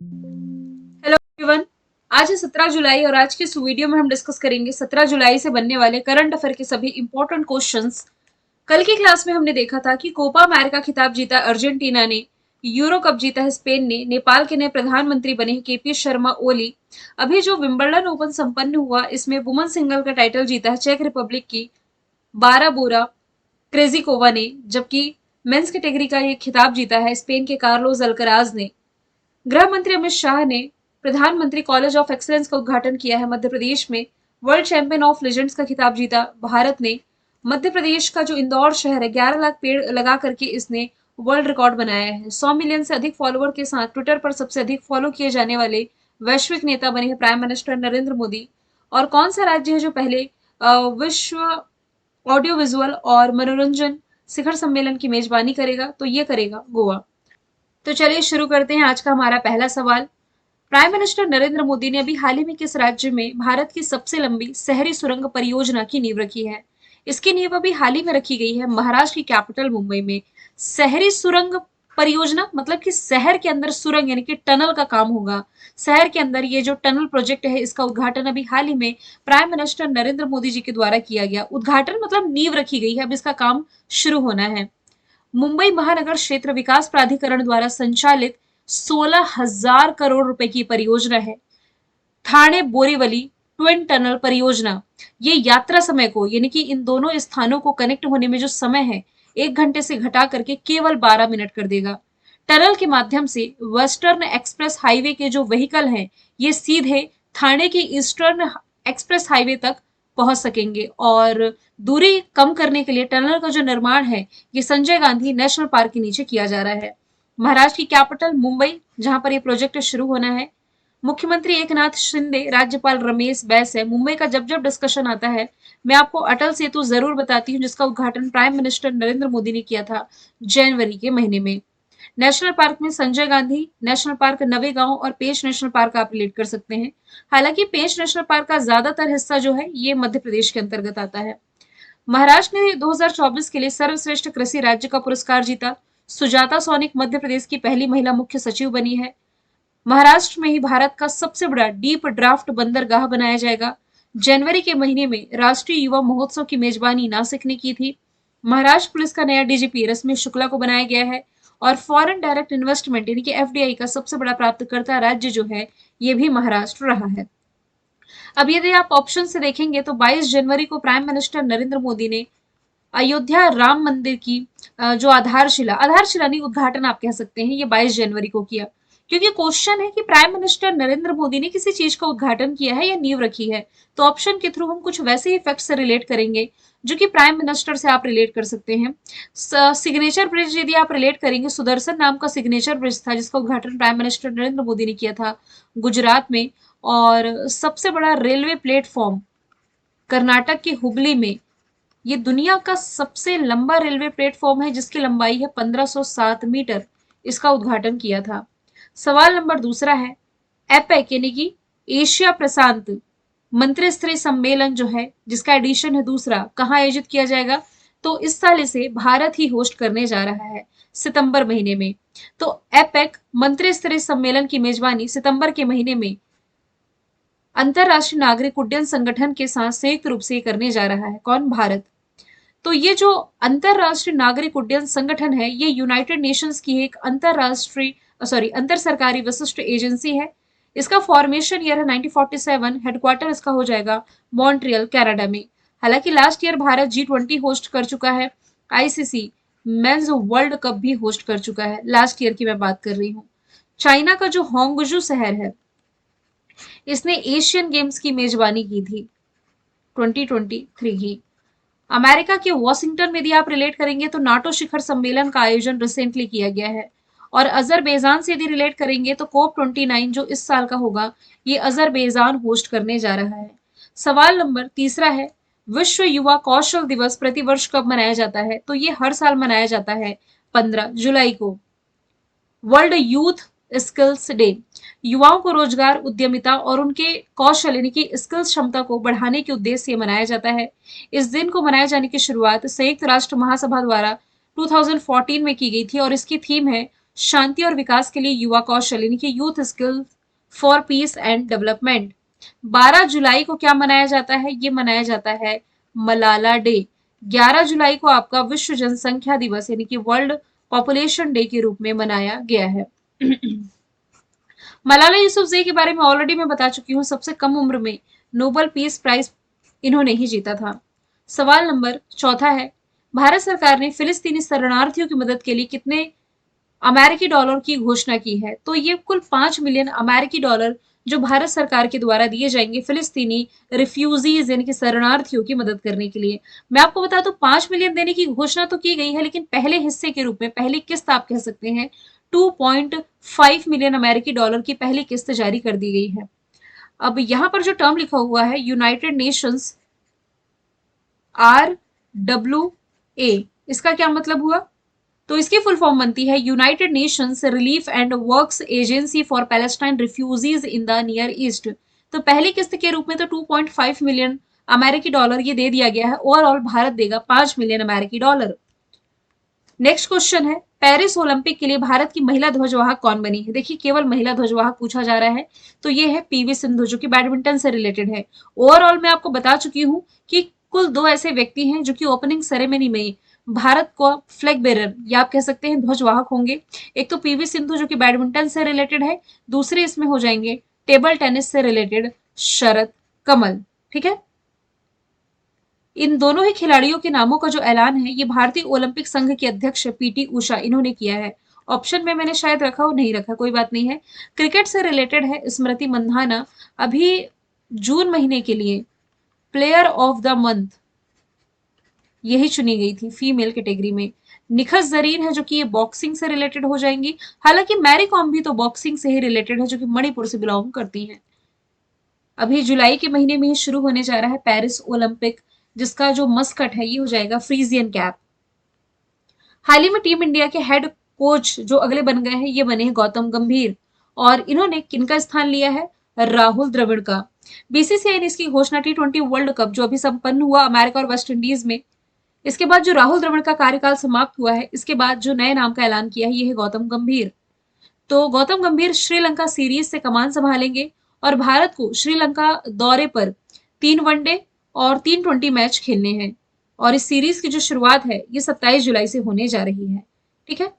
Hello everyone. आज है 17 जुलाई और आज के इस वीडियो में हम डिस्कस करेंगे 17 जुलाई से बनने वाले करंट अफेयर के सभी इंपॉर्टेंट क्वेश्चंस। कल की क्लास में हमने देखा था कि कोपा अमेरिका खिताब जीता अर्जेंटीना ने, यूरो कप जीता है स्पेन ने, नेपाल के नए प्रधानमंत्री बने हैं केपी शर्मा ओली। अभी जो विंबलडन ओपन संपन्न हुआ इसमें वुमेन सिंगल का टाइटल जीता है चेक रिपब्लिक की बाराबोरा क्रेजिकोवा ने, जबकि मेंस कैटेगरी का ये खिताब जीता है स्पेन के कार्लोस अल्कराज ने। गृह मंत्री अमित शाह ने प्रधानमंत्री कॉलेज ऑफ एक्सीलेंस का उद्घाटन किया है मध्य प्रदेश में। वर्ल्ड चैंपियन ऑफ लेजेंड्स का खिताब जीता भारत ने। मध्य प्रदेश का जो इंदौर शहर है 11 लाख पेड़ लगा करके इसने वर्ल्ड रिकॉर्ड बनाया है। 100 मिलियन से अधिक फॉलोअर के साथ ट्विटर पर सबसे अधिक फॉलो किए जाने वाले वैश्विक नेता बने हैं प्राइम मिनिस्टर नरेंद्र मोदी। और कौन सा राज्य है जो पहले विश्व ऑडियो विजुअल और मनोरंजन शिखर सम्मेलन की मेजबानी करेगा? तो ये करेगा गोवा। तो चलिए शुरू करते हैं आज का हमारा पहला सवाल। प्राइम मिनिस्टर नरेंद्र मोदी ने अभी हाल ही में किस राज्य में भारत की सबसे लंबी शहरी सुरंग परियोजना की नींव रखी है? इसकी नींव अभी हाल ही में रखी गई है महाराष्ट्र की कैपिटल मुंबई में। शहरी सुरंग परियोजना मतलब कि शहर के अंदर सुरंग यानी कि टनल का काम होगा। शहर के अंदर ये जो टनल प्रोजेक्ट है इसका उद्घाटन अभी हाल ही में प्राइम मिनिस्टर नरेंद्र मोदी जी के द्वारा किया गया। उद्घाटन मतलब नींव रखी गई है, अब इसका काम शुरू होना है। मुंबई महानगर क्षेत्र विकास प्राधिकरण द्वारा संचालित 16,000 करोड़ रुपए की परियोजना है ठाणे बोरीवली ट्विन टनल परियोजना। ये यात्रा समय को यानी कि इन दोनों स्थानों को कनेक्ट होने में जो समय है 1 घंटे से घटा करके केवल 12 मिनट कर देगा। टनल के माध्यम से वेस्टर्न एक्सप्रेस हाईवे के जो व्हीकल हैं ये सीधे थाने की ईस्टर्न एक्सप्रेस हाईवे तक पहुंच सकेंगे। और दूरी कम करने के लिए टनल का जो निर्माण है ये संजय गांधी नेशनल पार्क के नीचे किया जा रहा है। महाराष्ट्र की कैपिटल मुंबई जहां पर ये प्रोजेक्ट शुरू होना है। मुख्यमंत्री एकनाथ शिंदे, राज्यपाल रमेश बैस है। मुंबई का जब जब डिस्कशन आता है मैं आपको अटल सेतु जरूर बताती हूँ जिसका उद्घाटन प्राइम मिनिस्टर नरेंद्र मोदी ने किया था जनवरी के महीने में। नेशनल पार्क में संजय गांधी नेशनल पार्क, नवेगांव और पेंच नेशनल पार्क आप रिलेट कर सकते हैं। हालांकि पेंच नेशनल पार्क का ज्यादातर हिस्सा जो है ये मध्य प्रदेश के अंतर्गत आता है। महाराष्ट्र ने 2024 के लिए सर्वश्रेष्ठ कृषि राज्य का पुरस्कार जीता। सुजाता सोनिक मध्य प्रदेश की पहली महिला मुख्य सचिव बनी है। महाराष्ट्र में ही भारत का सबसे बड़ा डीप ड्राफ्ट बंदरगाह बनाया जाएगा। जनवरी के महीने में राष्ट्रीय युवा महोत्सव की मेजबानी नासिक ने की थी। महाराष्ट्र पुलिस का नया डीजीपी रश्मि शुक्ला को बनाया गया है। और फॉरेन डायरेक्ट इन्वेस्टमेंट यानी कि एफडीआई का सबसे बड़ा प्राप्तकर्ता राज्य जो है ये भी महाराष्ट्र रहा है। अब यदि आप ऑप्शन से देखेंगे तो 22 जनवरी को प्राइम मिनिस्टर नरेंद्र मोदी ने अयोध्या राम मंदिर की जो आधारशिला आधारशिला नहीं उद्घाटन आप कह सकते हैं, ये 22 जनवरी को किया। क्योंकि क्वेश्चन है कि प्राइम मिनिस्टर नरेंद्र मोदी ने किसी चीज का उद्घाटन किया है या नींव रखी है, तो ऑप्शन के थ्रू हम कुछ वैसे ही फैक्ट से रिलेट करेंगे जो कि प्राइम मिनिस्टर से आप रिलेट कर सकते हैं। सिग्नेचर ब्रिज यदि आप रिलेट करेंगे, सुदर्शन नाम का सिग्नेचर ब्रिज था जिसका उद्घाटन प्राइम मिनिस्टर नरेंद्र मोदी ने किया था गुजरात में। और सबसे बड़ा रेलवे प्लेटफॉर्म कर्नाटक के हुबली में, ये दुनिया का सबसे लंबा रेलवे प्लेटफॉर्म है जिसकी लंबाई है 1507 मीटर, इसका उद्घाटन किया था। सवाल नंबर दूसरा है एपेक यानी कि एशिया प्रशांत मंत्री स्तरीय सम्मेलन जो है जिसका एडिशन है दूसरा कहाँ आयोजित किया जाएगा? तो इस साल इसे भारत ही होस्ट करने जा रहा है सितंबर महीने में। तो एपेक मंत्री स्तरीय सम्मेलन की मेजबानी सितंबर के महीने में अंतरराष्ट्रीय नागरिक उड्डयन संगठन के साथ संयुक्त रूप से करने जा रहा है। कौन? भारत। तो ये जो अंतरराष्ट्रीय नागरिक उड्डयन संगठन है ये यूनाइटेड नेशंस की एक अंतर सरकारी विशिष्ट एजेंसी है। इसका फॉर्मेशन ईयर है 1947। हेडक्वार्टर इसका हो जाएगा मॉन्ट्रियल कनाडा में। हालांकि last year Bharat G20 host कर चुका है। आईसीसी मेंस वर्ल्ड कप भी होस्ट कर चुका है, लास्ट ईयर की मैं बात कर रही हूँ। चाइना का जो होंगजू शहर है इसने एशियन गेम्स की मेजबानी की थी 2023 की। अमेरिका के वॉशिंगटन में यदि आप रिलेट करेंगे तो नाटो शिखर सम्मेलन का आयोजन रिसेंटली किया गया है। और अजरबैजान से यदि रिलेट करेंगे तो COP29 जो इस साल का होगा ये अजरबैजान होस्ट करने जा रहा है। सवाल नंबर तीसरा है विश्व युवा कौशल दिवस प्रतिवर्ष कब मनाया जाता है? तो ये हर साल मनाया जाता है 15 जुलाई को। वर्ल्ड यूथ स्किल्स डे युवाओं को रोजगार, उद्यमिता और उनके कौशल यानी कि स्किल्स क्षमता को बढ़ाने के उद्देश्य से मनाया जाता है। इस दिन को मनाए जाने की शुरुआत संयुक्त राष्ट्र महासभा द्वारा 2014 में की गई थी और इसकी थीम है शांति और विकास के लिए युवा कौशल यानी कि youth skill for piece and development. 12 जुलाई को क्या मनाया जाता है? ये मनाया जाता है मलाला डे। 11 जुलाई को आपका विश्व जनसंख्या दिवस यानी कि वर्ल्ड पॉपुलेशन डे के रूप में मनाया गया है। मलाला यूसुफजई के बारे में ऑलरेडी मैं बता चुकी हूँ, सबसे कम उम्र में नोबेल पीस प्राइज इन्होंने ही जीता था। सवाल नंबर चौथा है, भारत सरकार ने फिलिस्तीनी शरणार्थियों की मदद के लिए कितने अमेरिकी डॉलर की घोषणा की है? तो ये कुल 5 मिलियन अमेरिकी डॉलर जो भारत सरकार के द्वारा दिए जाएंगे फिलिस्तीनी रिफ्यूजीज यानी कि शरणार्थियों की मदद करने के लिए। मैं आपको बता दूं 5 मिलियन देने की घोषणा तो की गई है, लेकिन पहले हिस्से के रूप में पहली किस्त आप कह सकते हैं 2.5 मिलियन अमेरिकी डॉलर की पहली किस्त जारी कर दी गई है। अब यहां पर जो टर्म लिखा हुआ है यूनाइटेड नेशंस RWA, इसका क्या मतलब हुआ? तो इसकी फुल फॉर्म बनती है United Nations relief and works agency for Palestine refugees in the near east. तो पहली किस्त के रूप में तो 2.5 मिलियन अमेरिकी डॉलर ये दे दिया गया है। ओवरऑल भारत देगा 5 मिलियन अमेरिकी डॉलर। नेक्स्ट क्वेश्चन है, पेरिस ओलंपिक के लिए भारत की महिला ध्वजवाहक कौन बनी है? देखिए केवल महिला ध्वजवाहक पूछा जा रहा है, तो ये है पीवी सिंधु जो कि बैडमिंटन से रिलेटेड है। ओवरऑल मैं आपको बता चुकी हूँ कि कुल 2 ऐसे व्यक्ति हैं जो कि ओपनिंग सेरेमनी में भारत को फ्लैग बेरर या आप कह सकते हैं ध्वजवाहक होंगे। एक तो पीवी सिंधु जो कि बैडमिंटन से रिलेटेड है, दूसरे इसमें हो जाएंगे टेबल टेनिस से रिलेटेड शरद कमल। ठीक है, इन दोनों ही खिलाड़ियों के नामों का जो ऐलान है ये भारतीय ओलंपिक संघ के अध्यक्ष पीटी उषा इन्होंने किया है। ऑप्शन में मैंने शायद रखा हो, नहीं रखा, कोई बात नहीं है। क्रिकेट से रिलेटेड है, स्मृति मंधाना अभी जून महीने के लिए प्लेयर ऑफ द मंथ यही चुनी गई थी फीमेल कैटेगरी में। निखत जरीन है जो कि ये बॉक्सिंग से रिलेटेड हो जाएंगी। हालांकि मैरी कॉम भी तो बॉक्सिंग से ही रिलेटेड है जो कि मणिपुर से बिलोंग करती हैं। अभी जुलाई के महीने में ही शुरू होने जा रहा है पेरिस ओलंपिक, जिसका जो मस्कट है ये हो जाएगा फ्रीजियन कैप। हाल ही में टीम इंडिया के हेड कोच जो अगले बन गए हैं ये बने हैं गौतम गंभीर, और इन्होंने किनका स्थान लिया है? राहुल द्रविड़ का। बीसीसीआई ने इसकी घोषणा T20 वर्ल्ड कप जो अभी संपन्न हुआ अमेरिका और वेस्ट इंडीज में, इसके बाद जो राहुल द्रविड़ का कार्यकाल समाप्त हुआ है, इसके बाद जो नए नाम का ऐलान किया है ये है गौतम गंभीर। तो गौतम गंभीर श्रीलंका सीरीज से कमान संभालेंगे और भारत को श्रीलंका दौरे पर 3 वनडे और 3 20 मैच खेलने हैं। और इस सीरीज की जो शुरुआत है ये 27 जुलाई से होने जा रही है। ठीक है,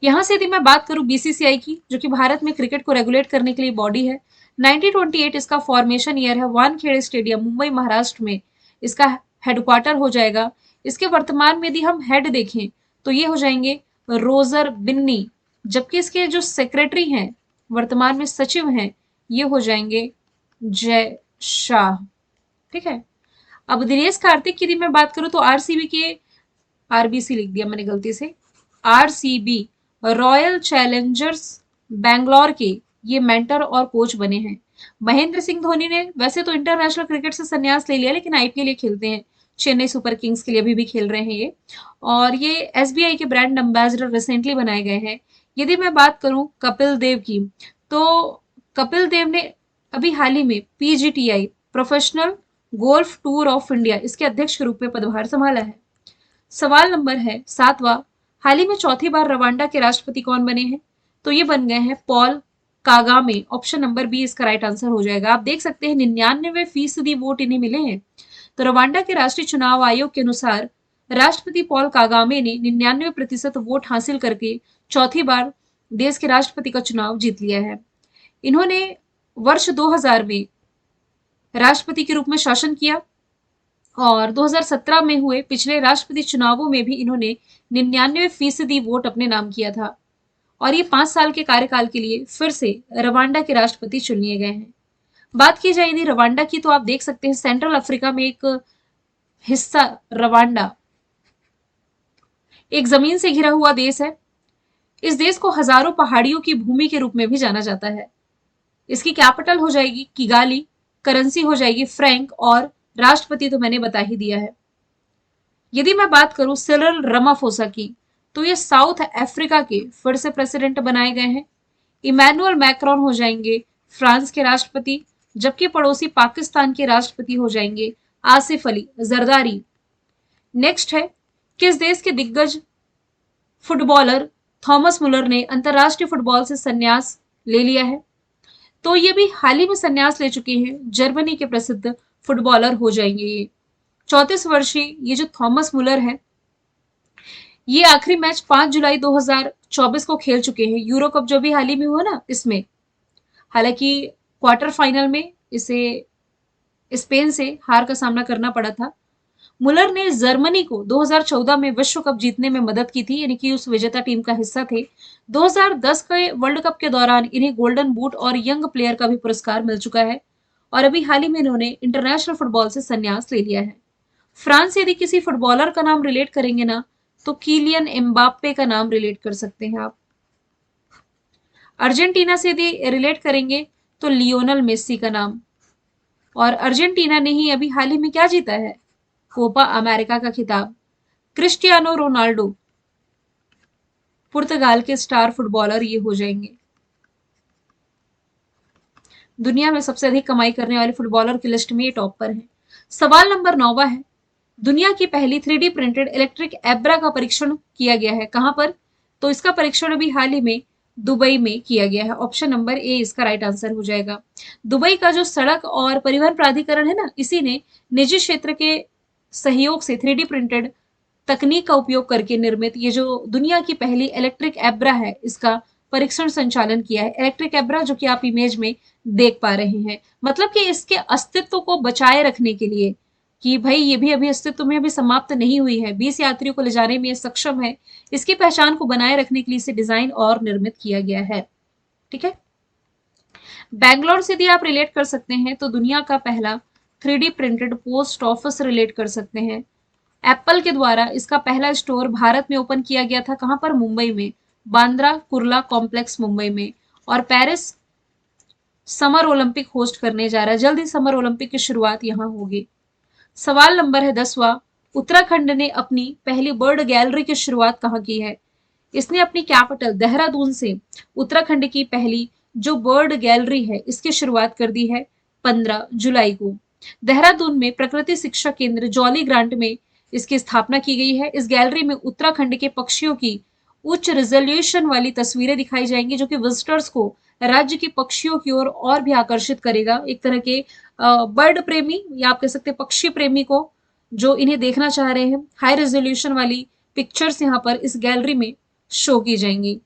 यहां से यदि मैं बात करूं बीसीसीआई की, जो कि भारत में क्रिकेट को रेगुलेट करने के लिए बॉडी है, 1928 इसका फॉर्मेशन ईयर है। वानखेड़े स्टेडियम मुंबई महाराष्ट्र में इसका हेडक्वार्टर हो जाएगा। इसके वर्तमान में यदि हम हेड देखें तो ये हो जाएंगे रोजर बिन्नी, जबकि इसके जो सेक्रेटरी हैं वर्तमान में सचिव हैं ये हो जाएंगे जय शाह। ठीक है, अब दिनेश कार्तिक की यदि मैं बात करूं तो आरसीबी के, आरबीसी लिख दिया मैंने गलती से, आरसीबी रॉयल चैलेंजर्स बैंगलोर के ये मेंटर और कोच बने हैं। महेंद्र सिंह धोनी ने वैसे तो इंटरनेशनल क्रिकेट से संन्यास ले लिया, लेकिन आईपीएल ये खेलते हैं, चेन्नई सुपर किंग्स के लिए अभी भी खेल रहे हैं ये, और ये एसबीआई के ब्रांड एम्बेसडर रिसेंटली बनाए गए हैं। यदि मैं बात करूं कपिल देव की, तो कपिल देव ने अभी हाल ही में PGTI professional golf tour of India इसके अध्यक्ष के रूप में पदभार संभाला है। सवाल नंबर है 7वां, हाल ही में चौथी बार रवांडा के राष्ट्रपति कौन बने हैं? तो ये बन गए हैं Paul Kagame. Option number B इसका राइट आंसर हो जाएगा। आप देख सकते हैं 99% वोट इन्हें मिले हैं। तो रवांडा के राष्ट्रीय चुनाव आयोग के अनुसार राष्ट्रपति पॉल कागामे ने 99% वोट हासिल करके चौथी बार देश के राष्ट्रपति का चुनाव जीत लिया है। इन्होंने वर्ष 2000 में राष्ट्रपति के रूप में शासन किया और 2017 में हुए पिछले राष्ट्रपति चुनावों में भी इन्होंने 99% वोट अपने नाम किया था, और ये 5 साल के कार्यकाल के लिए फिर से रवांडा के राष्ट्रपति चुन लिए गए हैं। बात की जाए यदि रवांडा की, तो आप देख सकते हैं सेंट्रल अफ्रीका में एक हिस्सा रवांडा एक जमीन से घिरा हुआ देश है। इस देश को हजारों पहाड़ियों की भूमि के रूप में भी जाना जाता है। इसकी कैपिटल हो जाएगी किगाली, करेंसी हो जाएगी फ्रैंक, और राष्ट्रपति तो मैंने बता ही दिया है। यदि मैं बात करूं सिरिल रामाफोसा की, तो ये साउथ अफ्रीका के फिर से प्रेसिडेंट बनाए गए हैं। इमैनुअल मैक्रोन हो जाएंगे फ्रांस के राष्ट्रपति, जबकि पड़ोसी पाकिस्तान के राष्ट्रपति हो जाएंगे आसिफ अली जरदारी। नेक्स्ट है, किस देश के दिग्गज फुटबॉलर थॉमस मुलर ने अंतरराष्ट्रीय फुटबॉल से संन्यास ले लिया है। तो ये भी हाल ही में संन्यास ले चुके हैं, जर्मनी के प्रसिद्ध फुटबॉलर हो जाएंगे ये। 34 वर्षीय ये जो थॉमस मुलर है, ये आखिरी मैच 5 जुलाई 2024 को खेल चुके हैं। यूरो कप जो भी हाल ही में हुआ ना, इसमें हालांकि क्वार्टर फाइनल में इसे स्पेन से हार का सामना करना पड़ा था। मुलर ने जर्मनी को 2014 में विश्व कप जीतने में मदद की थी, यानी कि उस विजेता टीम का हिस्सा थे। 2010 के वर्ल्ड कप के दौरान इन्हें गोल्डन बूट और यंग प्लेयर का भी पुरस्कार मिल चुका है, और अभी हाल ही में इन्होंने इंटरनेशनल फुटबॉल से संन्यास ले लिया है। फ्रांस से यदि किसी फुटबॉलर का नाम रिलेट करेंगे ना, तो किलियन एम्बाप्पे का नाम रिलेट कर सकते हैं आप। अर्जेंटीना से यदि रिलेट करेंगे तो लियोनल मेसी का नाम। और अर्जेंटीना ने ही अभी हाल ही में क्या जीता है, कोपा अमेरिका का खिताब। क्रिस्टियानो रोनाल्डो पुर्तगाल के स्टार फुटबॉलर ये हो जाएंगे। दुनिया में सबसे अधिक कमाई करने वाले फुटबॉलर की लिस्ट में ये टॉप पर है। सवाल नंबर 9 है, दुनिया की पहली 3D प्रिंटेड इलेक्ट्रिक एब्रा का परीक्षण किया गया है, कहां पर? तो इसका परीक्षण अभी हाल ही में दुबई में किया गया है। ऑप्शन नंबर ए इसका राइट आंसर हो जाएगा। दुबई का जो सड़क और परिवहन प्राधिकरण है ना, इसी ने निजी क्षेत्र के सहयोग से 3D प्रिंटेड तकनीक का उपयोग करके निर्मित ये जो दुनिया की पहली इलेक्ट्रिक एब्रा है, इसका परीक्षण संचालन किया है। इलेक्ट्रिक एब्रा जो कि आप इमेज में देख पा रहे हैं, मतलब कि इसके अस्तित्व को बचाए रखने के लिए, कि भाई ये भी अभी अस्तित्व में अभी समाप्त नहीं हुई है, 20 यात्रियों को ले जाने में सक्षम है, इसकी पहचान को बनाए रखने के लिए इसे डिजाइन और निर्मित किया गया है। ठीक है। बैंगलोर से यदि आप रिलेट कर सकते हैं तो दुनिया का पहला 3D printed post office relate कर सकते हैं। एप्पल के द्वारा इसका पहला स्टोर भारत में ओपन किया गया था, कहां पर? मुंबई में, बांद्रा कुर्ला कॉम्प्लेक्स मुंबई में। और पेरिस समर ओलंपिक होस्ट करने जा रहा है, जल्द ही समर ओलंपिक की शुरुआत यहां होगी। सवाल नंबर है 10वां, उत्तराखंड ने अपनी पहली बर्ड गैलरी की शुरुआत कहां की है? इसने अपनी कैपिटल देहरादून से उत्तराखंड की पहली जो बर्ड गैलरी है, इसकी शुरुआत कर दी है 15 जुलाई को। देहरादून में प्रकृति शिक्षा केंद्र जॉली ग्रांट में इसकी स्थापना की गई है। इस गैलरी में उत्तराखंड के पक्षियों की उच्च रिजोल्यूशन वाली तस्वीरें दिखाई जाएंगी, जो कि विजिटर्स को राज्य के पक्षियों की ओर और भी आकर्षित करेगा। एक तरह के बर्ड प्रेमी या आप कह सकते हैं पक्षी प्रेमी को जो इन्हें देखना चाह रहे हैं, हाई रेजोल्यूशन वाली पिक्चर्स यहाँ पर इस गैलरी में शो की जाएंगी।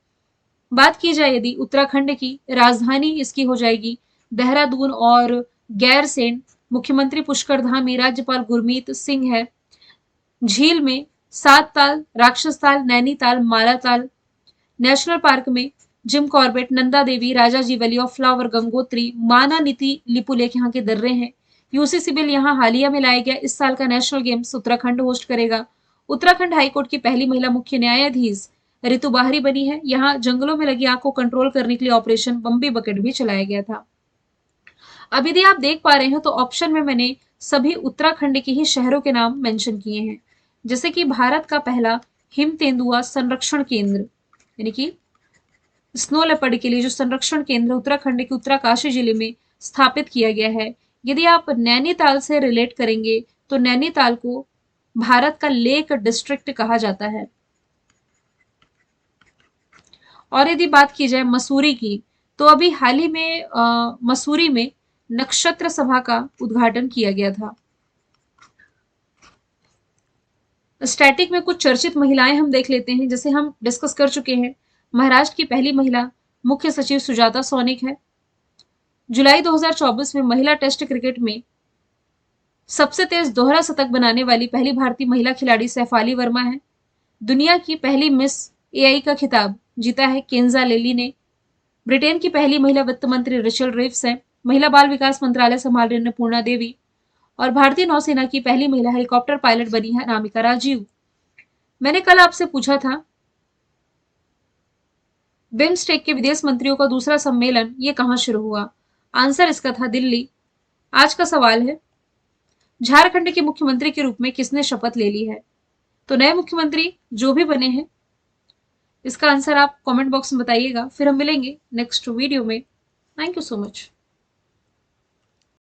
बात की जाए यदि उत्तराखंड की, राजधानी इसकी हो जाएगी देहरादून और गैरसैंण। मुख्यमंत्री पुष्कर धामी, राज्यपाल गुरमीत सिंह है। झील में 7 ताल, राक्षस ताल, नैनीताल, मालाताल। नेशनल पार्क में Jim Corbett, Nanda Devi, Raja ji valley of flower, Gangotri, Mana Niti, Lipulekh यहाँ के दर्रे हैं। यूसी सिविल यहाँ हालिया में लाया गया। इस साल का नेशनल गेम्स उत्तराखंड होस्ट करेगा। उत्तराखंड हाईकोर्ट की पहली महिला मुख्य न्यायाधीश ऋतु बाहरी बनी है। यहाँ जंगलों में लगी आग को कंट्रोल करने के लिए ऑपरेशन बम्बी बकेट भी चलाया गया था। अब यदि आप देख पा रहे हैं तो ऑप्शन में मैंने सभी उत्तराखंड के ही शहरों के नाम मेंशन किए हैं, जैसे कि भारत का पहला हिम तेंदुआ संरक्षण केंद्र, यानी कि स्नो लेपर्ड के लिए जो संरक्षण केंद्र उत्तराखंड के उत्तरकाशी जिले में स्थापित किया गया है। यदि आप नैनीताल से रिलेट करेंगे तो नैनीताल को भारत का लेक डिस्ट्रिक्ट कहा जाता है। और यदि बात की जाए मसूरी की, तो अभी हाल ही में मसूरी में नक्षत्र सभा का उद्घाटन किया गया था। स्टैटिक में कुछ चर्चित महिलाएं हम देख लेते हैं, जैसे हम डिस्कस कर चुके हैं। महाराष्ट्र की पहली महिला मुख्य सचिव सुजाता सोनिक है। जुलाई 2024 में महिला टेस्ट क्रिकेट में सबसे तेज दोहरा शतक बनाने वाली पहली भारतीय महिला खिलाड़ी सैफाली वर्मा है। दुनिया की पहली मिस एआई का खिताब जीता है केंजा लेली ने। ब्रिटेन की पहली महिला वित्त मंत्री रिचल रिव्स है। महिला बाल विकास मंत्रालय संभाल रही अन्नपूर्णा देवी। और भारतीय नौसेना की पहली महिला हेलीकॉप्टर पायलट बनी है अनामिका राजीव। मैंने कल आपसे पूछा था बिम्स्टेक के विदेश मंत्रियों का दूसरा सम्मेलन ये कहां शुरू हुआ? आंसर इसका था दिल्ली। आज का सवाल है, झारखंड के मुख्यमंत्री के रूप में किसने शपथ ले ली है? तो नए मुख्यमंत्री जो भी बने हैं, इसका आंसर आप कमेंट बॉक्स में बताइएगा। फिर हम मिलेंगे नेक्स्ट वीडियो में। Thank you so much.